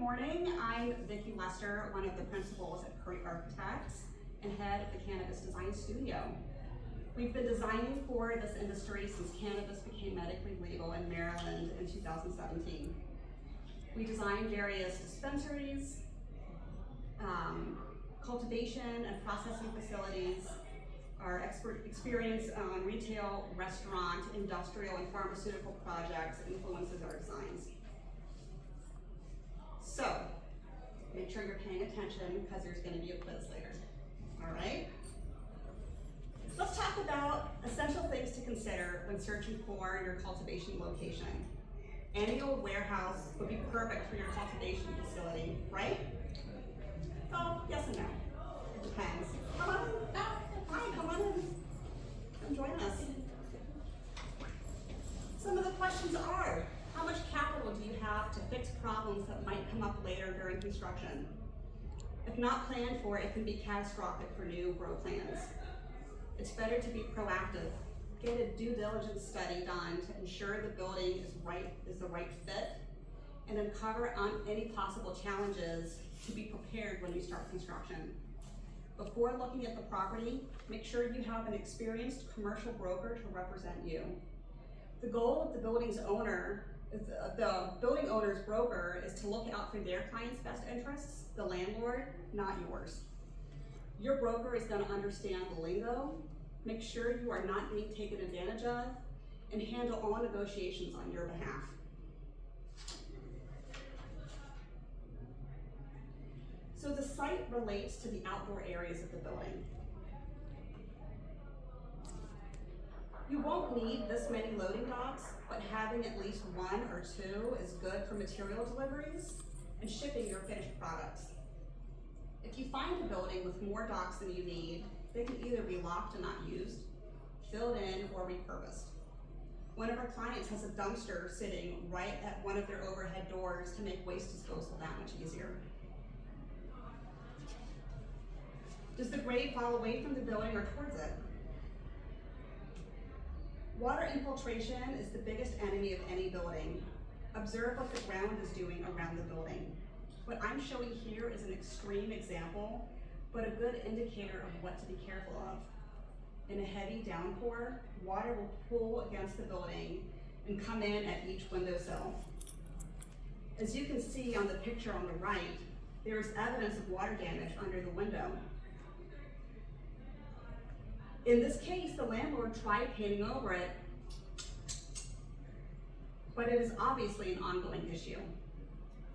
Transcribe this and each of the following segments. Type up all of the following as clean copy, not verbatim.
morning. I'm Vicki Lester, one of the principals at Curry Architects and head of the Cannabis Design Studio. We've been designing for this industry since cannabis became medically legal in Maryland in 2017. We design various dispensaries, cultivation and processing facilities. Our experience on retail, restaurant, industrial, and pharmaceutical projects influences our designs. So, make sure you're paying attention because there's going to be a quiz later. All right? Let's talk about essential things to consider when searching for your cultivation location. Any old warehouse would be perfect for your cultivation facility, right? Oh, yes and no. It depends. Come on. Hi, come on in. Come join us. Some of the questions are, how much capital do you have to fix problems that might come up later during construction? If not planned for, it can be catastrophic for new grow plans. It's better to be proactive. Get a due diligence study done to ensure the building is the right fit, and uncover on any possible challenges to be prepared when you start construction. Before looking at the property, make sure you have an experienced commercial broker to represent you. The goal of the building owner's broker is to look out for their client's best interests, the landlord, not yours. Your broker is going to understand the lingo, make sure you are not being taken advantage of, and handle all negotiations on your behalf. So the site relates to the outdoor areas of the building. You won't need this many loading docks, but having at least one or two is good for material deliveries and shipping your finished products. If you find a building with more docks than you need, they can either be locked and not used, filled in, or repurposed. One of our clients has a dumpster sitting right at one of their overhead doors to make waste disposal that much easier. Does the grade fall away from the building or towards it? Water infiltration is the biggest enemy of any building. Observe what the ground is doing around the building. What I'm showing here is an extreme example, but a good indicator of what to be careful of. In a heavy downpour, water will pool against the building and come in at each windowsill. As you can see on the picture on the right, there is evidence of water damage under the window. In this case, the landlord tried painting over it, but it is obviously an ongoing issue.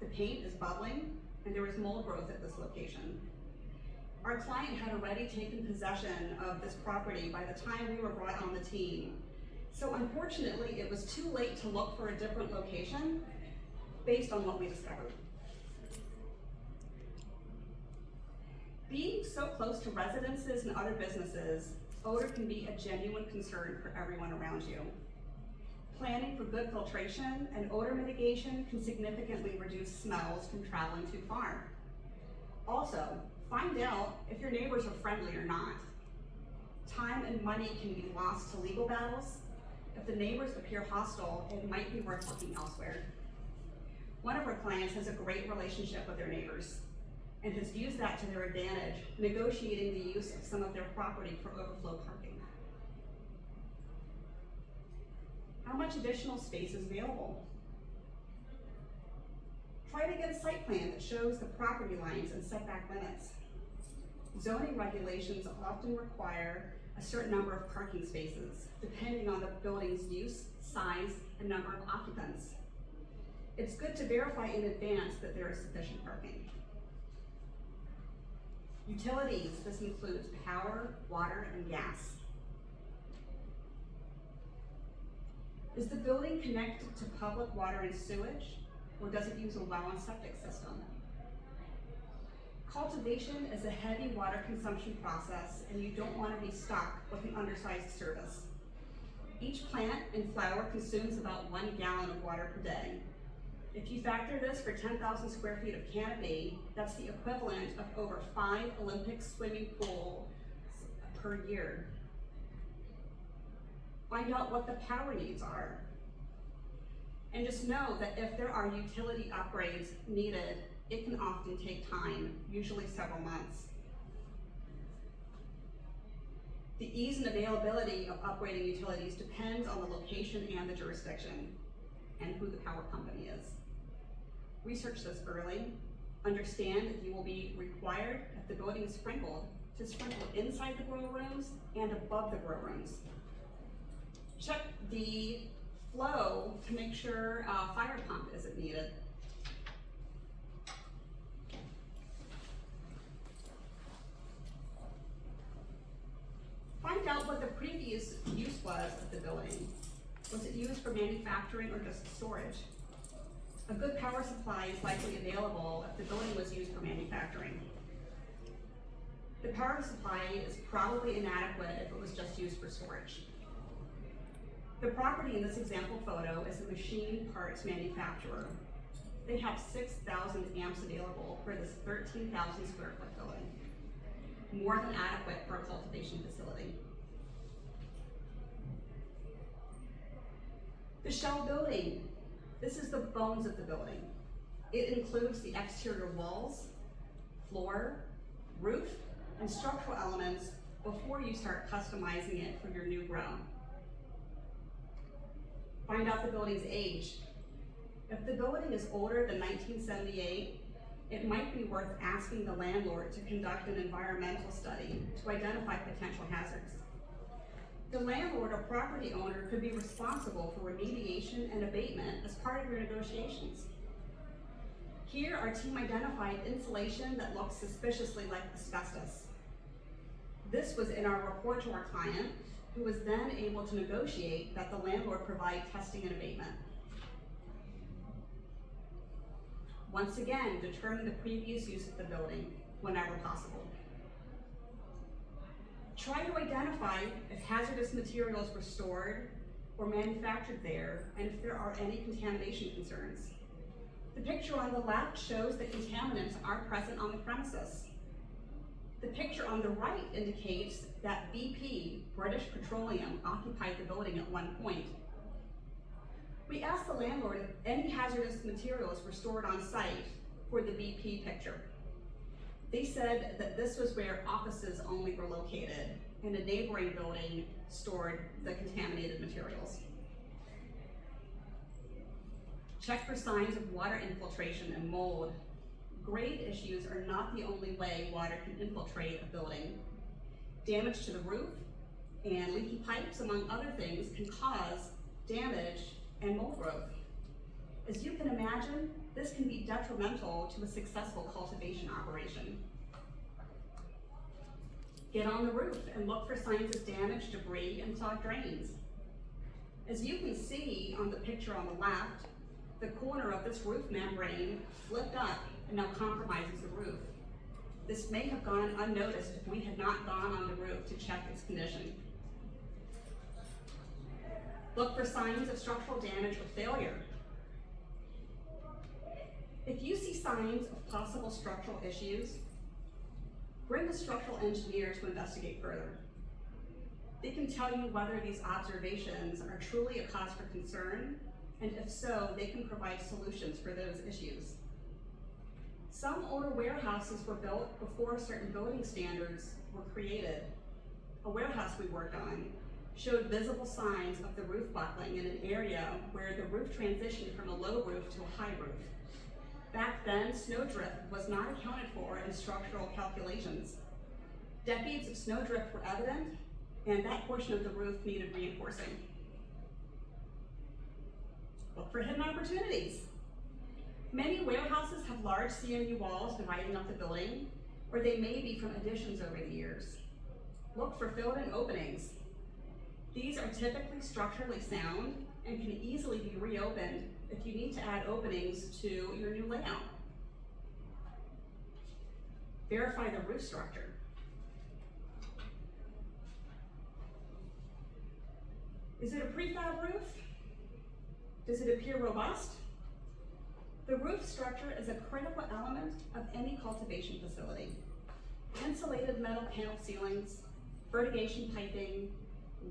The paint is bubbling, and there is mold growth at this location. Our client had already taken possession of this property by the time we were brought on the team. So unfortunately, it was too late to look for a different location based on what we discovered. Being so close to residences and other businesses, odor can be a genuine concern for everyone around you. Planning for good filtration and odor mitigation can significantly reduce smells from traveling too far. Also, find out if your neighbors are friendly or not. Time and money can be lost to legal battles. If the neighbors appear hostile, it might be worth looking elsewhere. One of our clients has a great relationship with their neighbors and has used that to their advantage, negotiating the use of some of their property for overflow parking. How much additional space is available? Try to get a site plan that shows the property lines and setback limits. Zoning regulations often require a certain number of parking spaces, depending on the building's use, size, and number of occupants. It's good to verify in advance that there is sufficient parking. Utilities, this includes power, water, and gas. Is the building connected to public water and sewage, or does it use a well and septic system? Cultivation is a heavy water consumption process, and you don't want to be stuck with an undersized service. Each plant and flower consumes about 1 gallon of water per day. If you factor this for 10,000 square feet of canopy, that's the equivalent of over 5 Olympic swimming pools per year. Find out what the power needs are. And just know that if there are utility upgrades needed, it can often take time, usually several months. The ease and availability of upgrading utilities depends on the location and the jurisdiction, and who the power company is. Research this early. Understand that you will be required, if the building is sprinkled, to sprinkle inside the grow rooms and above the grow rooms. Check the flow to make sure a fire pump isn't needed. Find out what the previous use was of the building. Was it used for manufacturing or just storage? A good power supply is likely available if the building was used for manufacturing. The power supply is probably inadequate if it was just used for storage. The property in this example photo is a machine parts manufacturer. They have 6,000 amps available for this 13,000 square foot building. More than adequate for a cultivation facility. The shell building. This is the bones of the building. It includes the exterior walls, floor, roof, and structural elements before you start customizing it for your new grow. Find out the building's age. If the building is older than 1978, it might be worth asking the landlord to conduct an environmental study to identify potential hazards. The landlord or property owner could be responsible for remediation and abatement as part of your negotiations. Here, our team identified insulation that looks suspiciously like asbestos. This was in our report to our client, who was then able to negotiate that the landlord provide testing and abatement. Once again, determine the previous use of the building whenever possible. Try to identify if hazardous materials were stored or manufactured there, and if there are any contamination concerns. The picture on the left shows that contaminants are present on the premises. The picture on the right indicates that BP, British Petroleum, occupied the building at one point. We asked the landlord if any hazardous materials were stored on site for the BP picture. They said that this was where offices only were located, and a neighboring building stored the contaminated materials. Check for signs of water infiltration and mold. Grade issues are not the only way water can infiltrate a building. Damage to the roof and leaky pipes, among other things, can cause damage and mold growth. As you can imagine, this can be detrimental to a successful cultivation operation. Get on the roof and look for signs of damage, debris, and clogged drains. As you can see on the picture on the left, the corner of this roof membrane flipped up and now compromises the roof. This may have gone unnoticed if we had not gone on the roof to check its condition. Look for signs of structural damage or failure. If you see signs of possible structural issues, bring a structural engineer to investigate further. They can tell you whether these observations are truly a cause for concern, and if so, they can provide solutions for those issues. Some older warehouses were built before certain building standards were created. A warehouse we worked on showed visible signs of the roof buckling in an area where the roof transitioned from a low roof to a high roof. Back then, snowdrift was not accounted for in structural calculations. Decades of snowdrift were evident, and that portion of the roof needed reinforcing. Look for hidden opportunities. Many warehouses have large CMU walls dividing up the building, or they may be from additions over the years. Look for filled-in openings. These are typically structurally sound and can easily be reopened if you need to add openings to your new layout. Verify the roof structure. Is it a prefab roof? Does it appear robust? The roof structure is a critical element of any cultivation facility. Insulated metal panel ceilings, vertigation piping,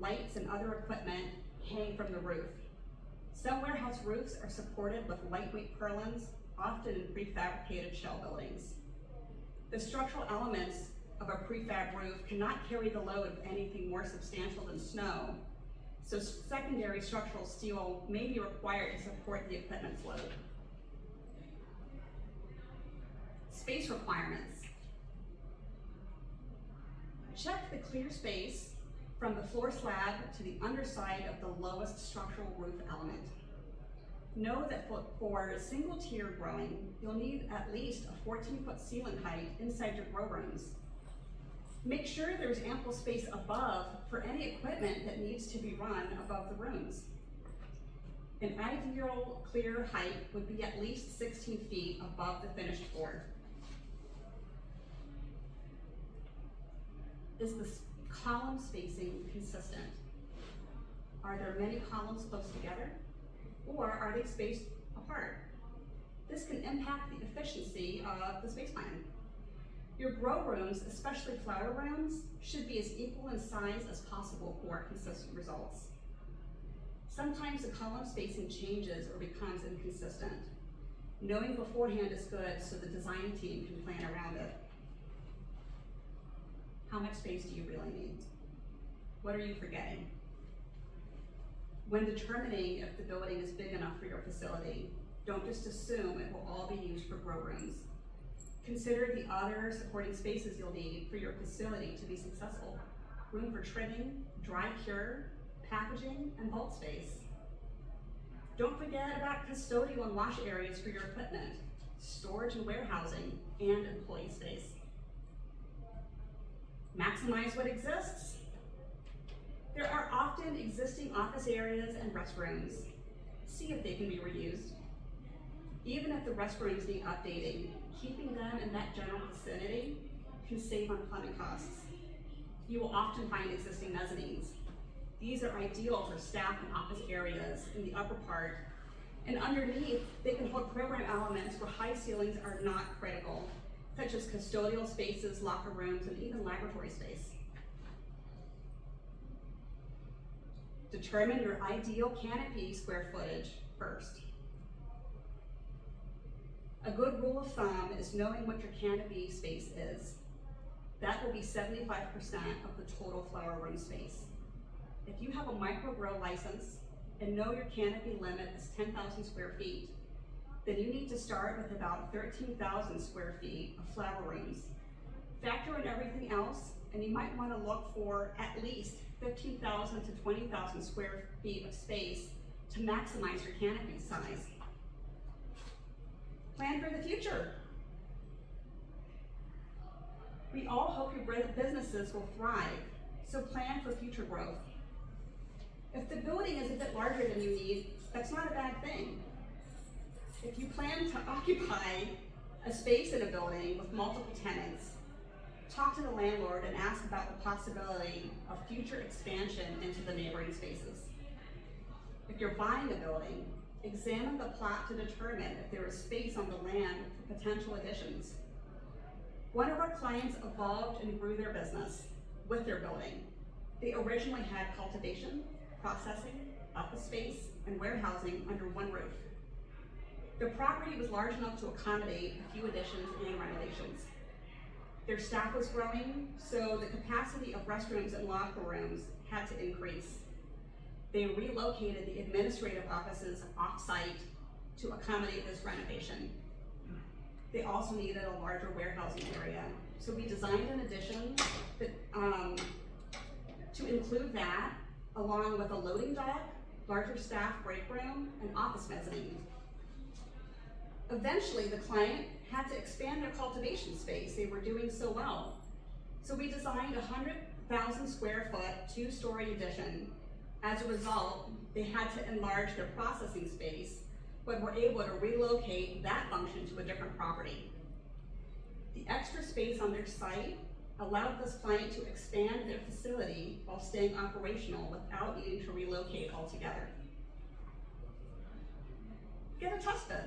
lights and other equipment hang from the roof. Some warehouse roofs are supported with lightweight purlins often in prefabricated shell buildings. The structural elements of a prefab roof cannot carry the load of anything more substantial than snow, so secondary structural steel may be required to support the equipment's load. Space requirements. Check the clear space from the floor slab to the underside of the lowest structural roof element. Know that for single tier growing, you'll need at least a 14-foot ceiling height inside your grow rooms. Make sure there's ample space above for any equipment that needs to be run above the rooms. An ideal clear height would be at least 16 feet above the finished floor. Is the column spacing consistent? Are there many columns close together? Or are they spaced apart? This can impact the efficiency of the space plan. Your grow rooms, especially flower rooms, should be as equal in size as possible for consistent results. Sometimes the column spacing changes or becomes inconsistent. Knowing beforehand is good so the design team can plan around it. How much space do you really need? What are you forgetting? When determining if the building is big enough for your facility, don't just assume it will all be used for grow rooms. Consider the other supporting spaces you'll need for your facility to be successful. Room for trimming, dry cure, packaging, and vault space. Don't forget about custodial and wash areas for your equipment, storage and warehousing, and employee space. Maximize what exists. There are often existing office areas and restrooms. See if they can be reused. Even if the restrooms need updating, keeping them in that general vicinity can save on plumbing costs. You will often find existing mezzanines. These are ideal for staff and office areas in the upper part, and underneath, they can hold program elements where high ceilings are not critical, such as custodial spaces, locker rooms, and even laboratory space. Determine your ideal canopy square footage first. A good rule of thumb is knowing what your canopy space is. That will be 75% of the total flower room space. If you have a micro grow license and know your canopy limit is 10,000 square feet, then you need to start with about 13,000 square feet of flower rooms. Factor in everything else, and you might want to look for at least 15,000 to 20,000 square feet of space to maximize your canopy size. Plan for the future. We all hope your businesses will thrive, so plan for future growth. If the building is a bit larger than you need, that's not a bad thing. If you plan to occupy a space in a building with multiple tenants, talk to the landlord and ask about the possibility of future expansion into the neighboring spaces. If you're buying a building, examine the plot to determine if there is space on the land for potential additions. One of our clients evolved and grew their business with their building. They originally had cultivation, processing, office space, and warehousing under one roof. The property was large enough to accommodate a few additions and renovations. Their staff was growing, so the capacity of restrooms and locker rooms had to increase. They relocated the administrative offices off-site to accommodate this renovation. They also needed a larger warehousing area, so we designed an addition that, to include that, along with a loading dock, larger staff break room, and office mezzanine. Eventually, the client had to expand their cultivation space. They were doing so well. So we designed a 100,000 square foot, 2-story addition. As a result, they had to enlarge their processing space, but were able to relocate that function to a different property. The extra space on their site allowed this client to expand their facility while staying operational without needing to relocate altogether. Get a test bid.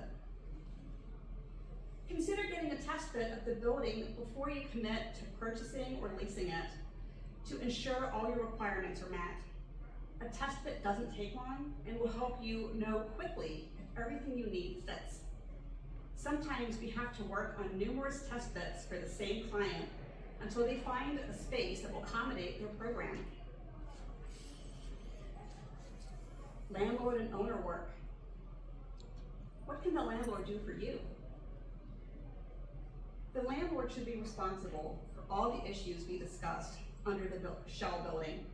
Consider getting a test bid of the building before you commit to purchasing or leasing it to ensure all your requirements are met. A test bid doesn't take long and will help you know quickly if everything you need fits. Sometimes we have to work on numerous test bits for the same client until they find a space that will accommodate their program. Landlord and owner work. What can the landlord do for you? The landlord should be responsible for all the issues we discussed under the shell building.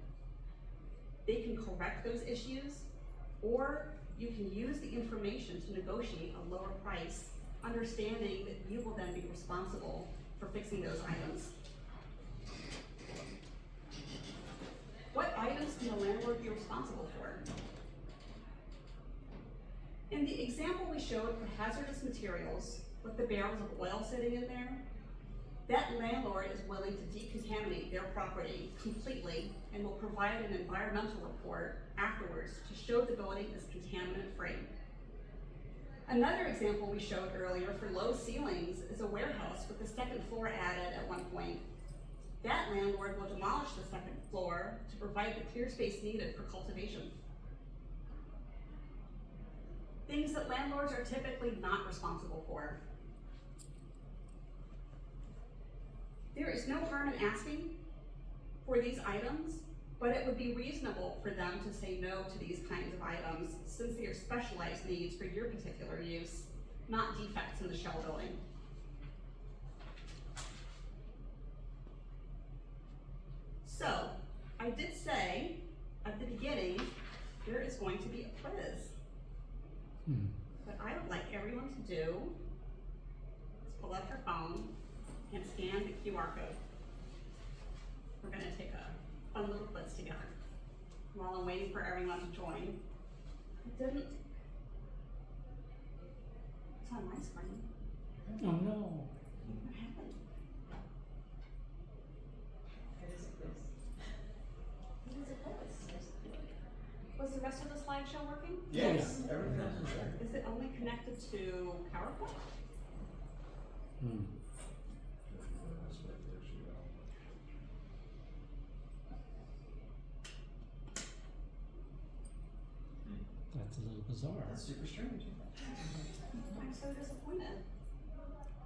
They can correct those issues, or you can use the information to negotiate a lower price, understanding that you will then be responsible for fixing those items. What items can the landlord be responsible for? In the example we showed for hazardous materials, with the barrels of oil sitting in there, that landlord is willing to decontaminate their property completely and will provide an environmental report afterwards to show the building is contaminant-free. Another example we showed earlier for low ceilings is a warehouse with the second floor added at one point. That landlord will demolish the second floor to provide the clear space needed for cultivation. Things that landlords are typically not responsible for. There is no harm in asking for these items, but it would be reasonable for them to say no to these kinds of items since they are specialized needs for your particular use, not defects in the shell building. So, I did say at the beginning, there is going to be a quiz. What I would like everyone to do is pull up your phone and scan the QR code. We're going to take a fun little quiz together. While I'm waiting for everyone to join, it's on my screen. Oh no. What happened? It is a quiz. It is a quiz. Was the rest of the slideshow working? Yes. Everything else is there. Is it only connected to PowerPoint? That's a little bizarre. That's super strange. I'm so disappointed.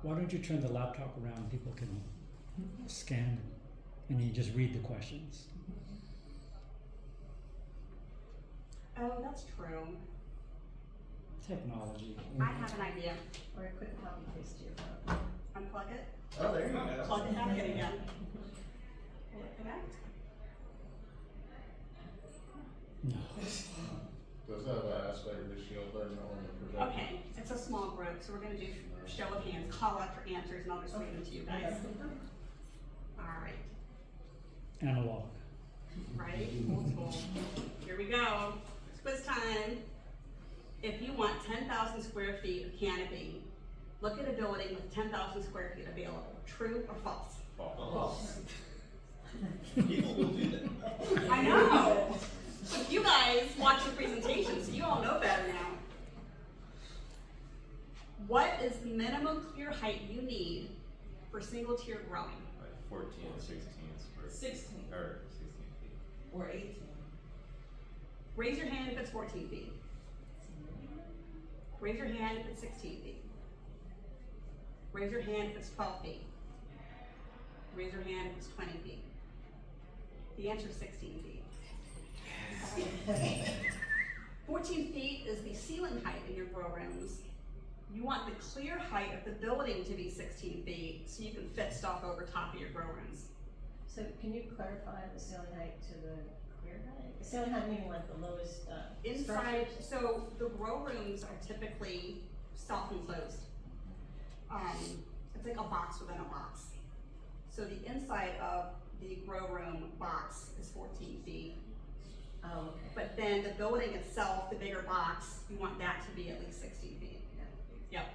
Why don't you turn the laptop around? People can scan and you just read the questions. Oh, that's true. Technology. I have an idea. Or a quick copy paste to your phone. Unplug it, Oh, there you go. plug it back in again. Will it connect? No. Does that have an aspect ratio button on the projector? Okay, it's a small group, so we're gonna do show of hands, call out your answers, and I'll just read them to you guys. Alright, Analog. right, old school. Here we go, it's quiz time. If you want 10,000 square feet of canopy, look at a building with 10,000 square feet available. True or false? False. People will do that. I know! But you guys watch the presentation, so you all know better now. What is the minimum clear height you need for single tier growing? Like 14 and 16 square. 16 Or 16 feet. or 18. Raise your hand if it's 14 feet. Raise your hand if it's 16 feet. Raise your hand if it's 12 feet. Raise your hand if it's 20 feet. The answer is 16 feet. 14 feet is the ceiling height in your grow rooms. You want the clear height of the building to be 16 feet so you can fit stuff over top of your grow rooms. So can you clarify the ceiling height to the clear height? The ceiling height meaning like the lowest Inside, structures? so the grow rooms are typically self-enclosed. It's like a box within a box. So the inside of the grow room box is 14 feet. Oh, okay. But then the building itself, the bigger box, you want that to be at least 16 feet. Yep.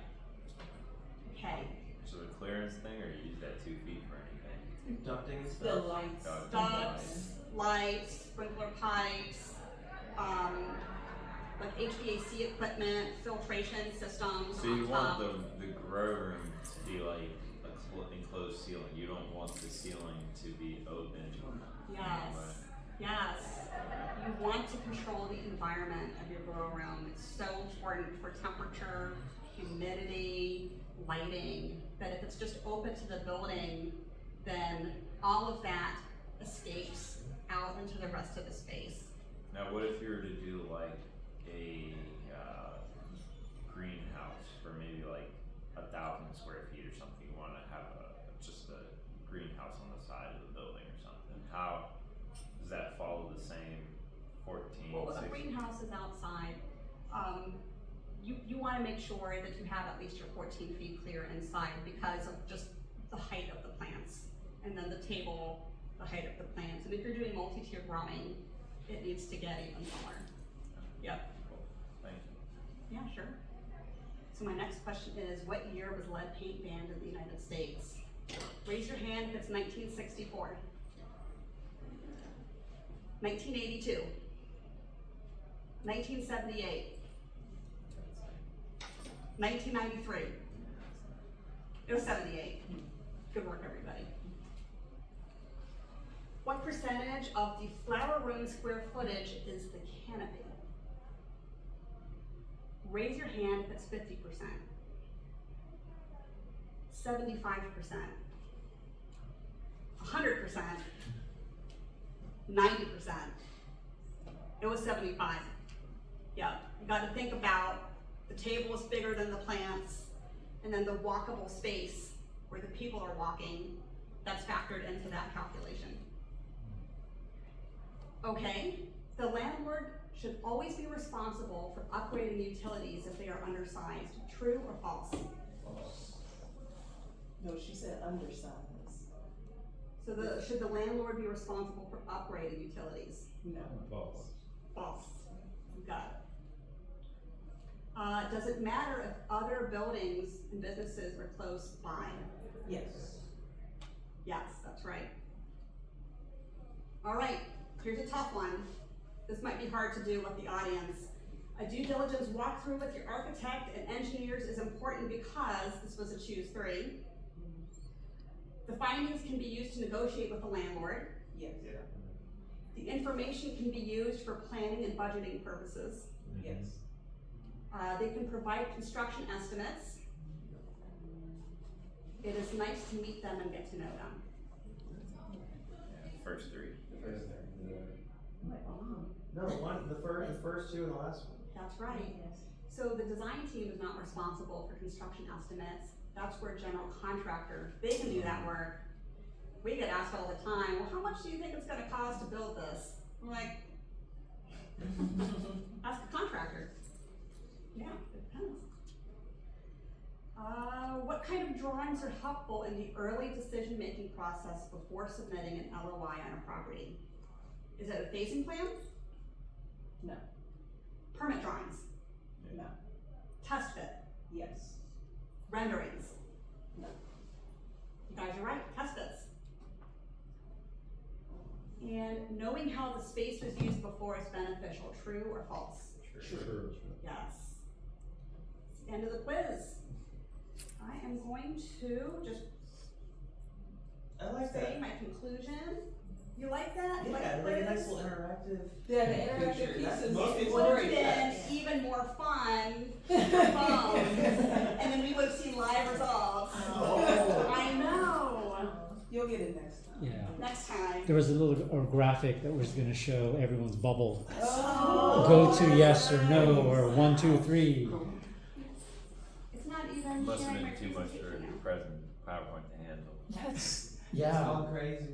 Okay. So the clearance thing, or you use that 2 feet for anything? Ducting and The stuff. lights. Ducts, lights, sprinkler pipes, like HVAC equipment, filtration systems So you on want top. the grow room to be like a enclosed ceiling. You don't want the ceiling to be open. Yes, yes. You want to control the environment of your grow room. It's so important for temperature, humidity, lighting, that if it's just open to the building, then all of that escapes out into the rest of the space. Now, what if you were to do like a greenhouse for maybe like 1,000 square feet or something? You want to have just a greenhouse on the side of the building or something. How does that follow the same 14? Well, a 16? greenhouse is outside. You want to make sure that you have at least your 14 feet clear inside because of just the height of the plants. And then the table, the height of the plants. And if you're doing multi-tier growing, it needs to get even smaller. Yep. Cool. Thank you. Yeah, sure. So my next question is, what year was lead paint banned in the United States? Raise your hand if it's 1964. 1982. 1978. 1993. It was 78. Good work, everybody. What percentage of the flower room square footage is the canopy? Raise your hand if it's 50%. 75%. 100%. 90%. It was 75. Yeah, you gotta think about the table is bigger than the plants, and then the walkable space where the people are walking, that's factored into that calculation. Okay, the landlord should always be responsible for upgrading utilities if they are undersized. True or false? No, she said undersized. So should the landlord be responsible for upgrading utilities? No. False. False. You got it. Does it matter if other buildings and businesses are close by? Yes. Yes, that's right. All right, here's a tough one. This might be hard to do with the audience. A due diligence walkthrough with your architect and engineers is important because this was a choose 3. The findings can be used to negotiate with the landlord. Yes. The information can be used for planning and budgeting purposes. Yes. They can provide construction estimates. It is nice to meet them and get to know them. Yeah, first 3. No, the first two and the last one. That's right. Yes. So the design team is not responsible for construction estimates. That's where general contractor, they can do that work. We get asked all the time, well, how much do you think it's gonna cost to build this? I'm like, ask a contractor. Yeah, it depends. What kind of drawings are helpful in the early decision-making process before submitting an LOI on a property? Is it a phasing plan? No. Permit drawings? No. Test fit? Yes. Renderings? No. You guys are right, test fits. And knowing how the space was used before is beneficial, true or false? True. Yes. It's the end of the quiz. I am going to just I like say that. my conclusion. You like that? You like Yeah, the like a quiz? nice little interactive. Yeah, the interactive Picture. piece That's- is most people Would have great. been even more fun with phones, and then we would have seen live results. Oh. I know. You'll get it next time. Yeah. Next time. There was a little or graphic that was going to show everyone's bubble. Oh. Go to yes or no or 1, 2, 3. It's not even Must have sharing my been too much for presentation now. present PowerPoint to handle. That's, It's yeah, all crazy.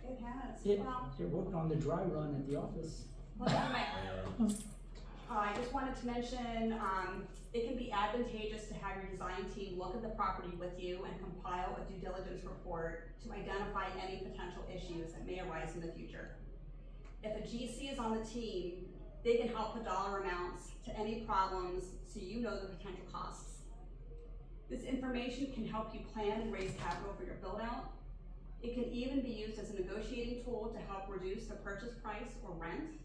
It has. it, Well, you're working on the dry run at the office. well, anyway. I just wanted to mention, it can be advantageous to have your design team look at the property with you and compile a due diligence report to identify any potential issues that may arise in the future. If a GC is on the team, they can help put dollar amounts to any problems so you know the potential costs. This information can help you plan and raise capital for your build out. It can even be used as a negotiating tool to help reduce the purchase price or rent.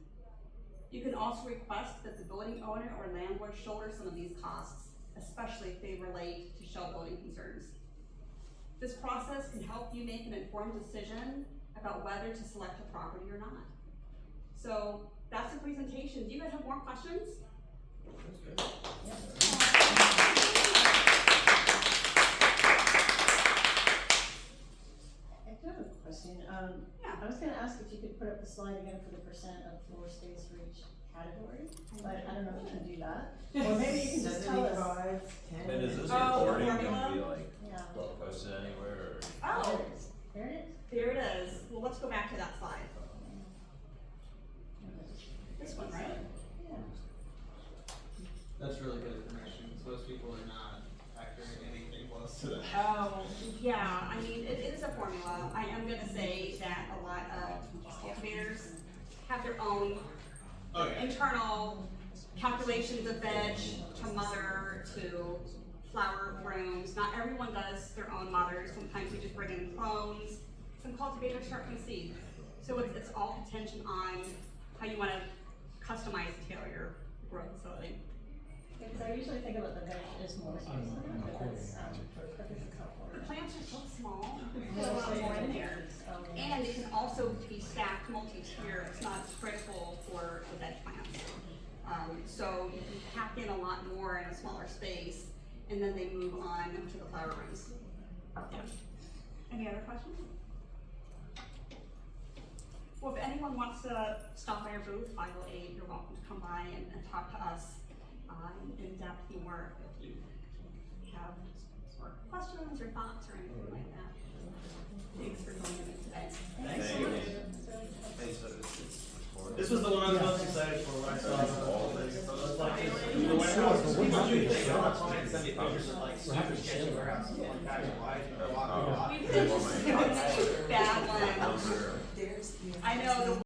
You can also request that the building owner or landlord shoulder some of these costs, especially if they relate to shell building concerns. This process can help you make an informed decision about whether to select a property or not. So that's the presentation. Do you guys have more questions? That's good. Yeah. gonna ask if you could put up the slide again for the percent of floor space for each category, but I don't know if you can do that. Or maybe you can just tell us. 75, 10. And is this Oh, recording formula? gonna be like Yeah. posted anywhere or? Oh, There it is. There it is. there it is. Well, let's go back to that slide. This one, right? Yeah. That's really good information, because most people are not factoring anything close to that. Oh, yeah, I mean, it is a formula. I am gonna say that a lot of cultivators have their own Oh, yeah. internal calculations of veg to mother to flower rooms. Not everyone does their own mothers. Sometimes you just bring in clones. Some cultivators start from seed. So it's all contingent on how you wanna customize and tailor your grow facility. Because I usually think about the veg as more space, I'm but recording. that's, but this is helpful. The plants are so small, you can Yeah, fit a lot so more in it's- there. oh, yeah. And it can also be stacked multi-tier, it's not as critical for the veg plants. So you can pack in a lot more in a smaller space, and then they move on to the flower rooms. Yeah. Any other questions? Well, if anyone wants to stop by our booth, 508, you're welcome to come by and talk to us in depth more if you have more questions or thoughts or anything like that. Thanks for joining me today. Thank so you. much. It's really helpful. Hey, so it's recorded. This was the one I was Yeah. most excited for when I saw the whole thing. So it was like, Sure, the but warehouse, we're people happy do to things share all the it. time, send me pictures of like We're happy super to sketchy share it. warehouses, like back in life, and a lot Oh. of We've been just bad ones. Number. There's, yeah. I know the